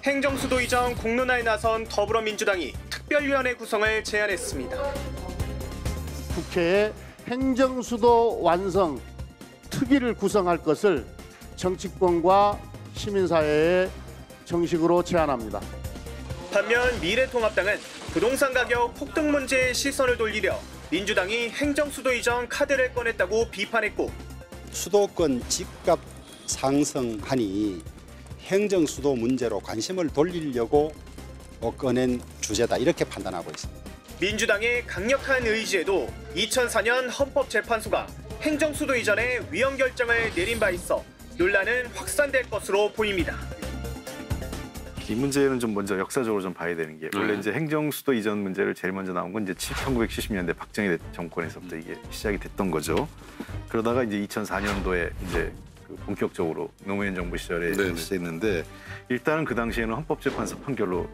행정수도 이전 공론화에 나선 더불어민주당이 특별위원회 구성을 제안했습니다. 국회에 행정수도 완성 특위를 구성할 것을 정치권과 시민사회에 정식으로 제안합니다. 반면 미래통합당은 부동산 가격 폭등 문제에 시선을 돌리려 민주당이 행정수도 이전 카드를 꺼냈다고 비판했고, 수도권 집값 상승하니 행정수도 문제로 관심을 돌리려고 꺼낸 주제다, 이렇게 판단하고 있습니다. 민주당의 강력한 의지에도 2004년 헌법재판소가 행정수도 이전에 위헌 결정을 내린 바 있어 논란은 확산될 것으로 보입니다. 이 문제는 좀 먼저 역사적으로 좀 봐야 되는 게, 원래 이제 행정수도 이전 문제를 제일 먼저 나온 건 이제 1970년대 박정희 정권에서부터 이게 시작이 됐던 거죠. 그러다가 이제 2004년도에 이제 본격적으로 노무현 정부 시절에 시작했는데, 일단은 그 당시에는 헌법재판소 판결로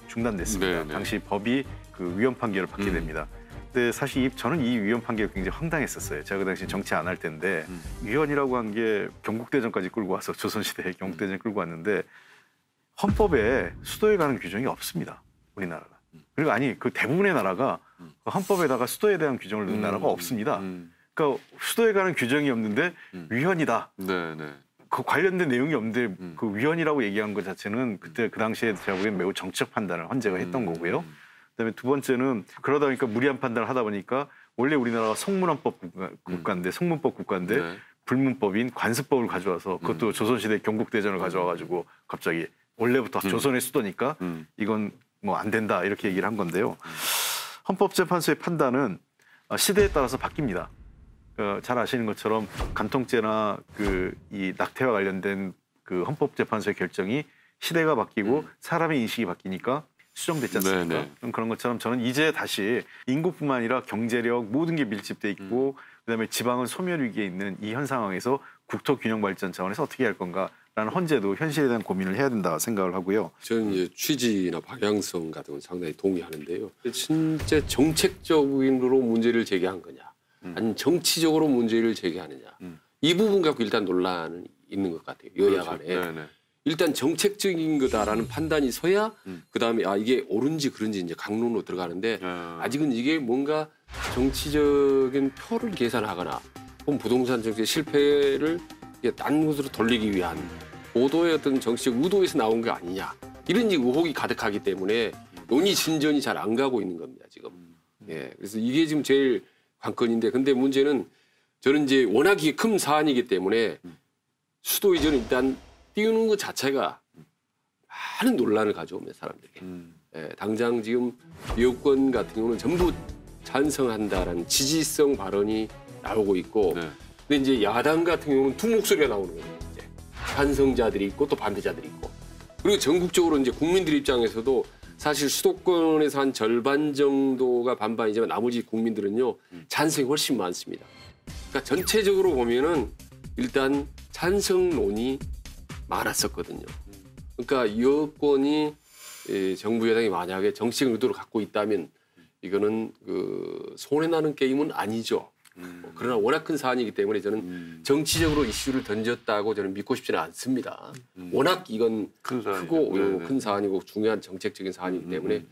중단됐습니다. 네네. 당시 법이 위헌 판결을 받게 됩니다. 근데 사실 저는 이 위헌 판결이 굉장히 황당했었어요. 제가 그 당시 정치 안 할 때인데 위헌이라고 한 게 경국대전까지 끌고 와서, 조선시대에 경국대전 끌고 왔는데 헌법에 수도에 관한 규정이 없습니다, 우리나라가. 그리고 그 대부분의 나라가 헌법에다가 수도에 대한 규정을 넣은 나라가 없습니다. 그러니까 수도에 관한 규정이 없는데 위헌이다. 네네. 그 관련된 내용이 없는데 그 위헌이라고 얘기한 것 자체는 그때 그 당시에 제가 보기엔 매우 정치적 판단을 헌재가 했던 거고요. 그다음에 두 번째는 그러다 보니까 무리한 판단을 하다 보니까, 원래 우리나라가 성문헌법 국가인데, 성문법 국가인데 네. 불문법인 관습법을 가져와서, 그것도 조선시대 경국대전을 가져와가지고 갑자기 원래부터 조선의 수도니까 이건 뭐 안 된다, 이렇게 얘기를 한 건데요. 헌법재판소의 판단은 시대에 따라서 바뀝니다. 잘 아시는 것처럼 간통죄나 이 낙태와 관련된 헌법재판소의 결정이 시대가 바뀌고 사람의 인식이 바뀌니까 수정됐지 않습니까? 그런 것처럼 저는 이제 다시 인구뿐만 아니라 경제력, 모든 게 밀집돼 있고 그다음에 지방은 소멸 위기에 있는 이 현 상황에서 국토 균형 발전 차원에서 어떻게 할 건가라는 헌재도 현실에 대한 고민을 해야 된다 생각을 하고요. 저는 이제 취지나 방향성 같은 건 상당히 동의하는데요. 진짜 정책적으로 문제를 제기한 거냐, 아니면 정치적으로 문제를 제기하느냐, 이 부분 갖고 일단 논란은 있는 것 같아요, 여야 간에. 그렇죠. 일단 정책적인 거다라는 판단이 서야 그다음에 이게 옳은지 그른지 이제 강론으로 들어가는데, 아직은 이게 뭔가 정치적인 표를 계산하거나 혹은 부동산 정책 실패를 딴 곳으로 돌리기 위한 보도의 어떤 정치적 의도에서 나온 게 아니냐, 이런 이제 의혹이 가득하기 때문에 논의 진전이 잘 안 가고 있는 겁니다, 지금. 예, 그래서 이게 지금 제일 관건인데, 근데 문제는 저는 이제 워낙 이게 큰 사안이기 때문에 수도 이전은 일단 띄우는 것 자체가 많은 논란을 가져오면 사람들에게. 예, 당장 지금 여권 같은 경우는 전부 찬성한다라는 지지성 발언이 나오고 있고, 근데 이제 야당 같은 경우는 두 목소리가 나오는 거예요. 이제 찬성자들이 있고 또 반대자들이 있고, 그리고 전국적으로 이제 국민들 입장에서도 사실 수도권에서 한 절반 정도가 반반이지만 나머지 국민들은요 찬성이 훨씬 많습니다. 그러니까 전체적으로 보면은 일단 찬성론이 많았었거든요. 그러니까 여권이 정부 여당이 만약에 정치적 의도를 갖고 있다면 이거는 손해나는 게임은 아니죠. 그러나 워낙 큰 사안이기 때문에 저는 정치적으로 이슈를 던졌다고 저는 믿고 싶지는 않습니다. 워낙 이건 크고 큰 사안이고 중요한 정책적인 사안이기 때문에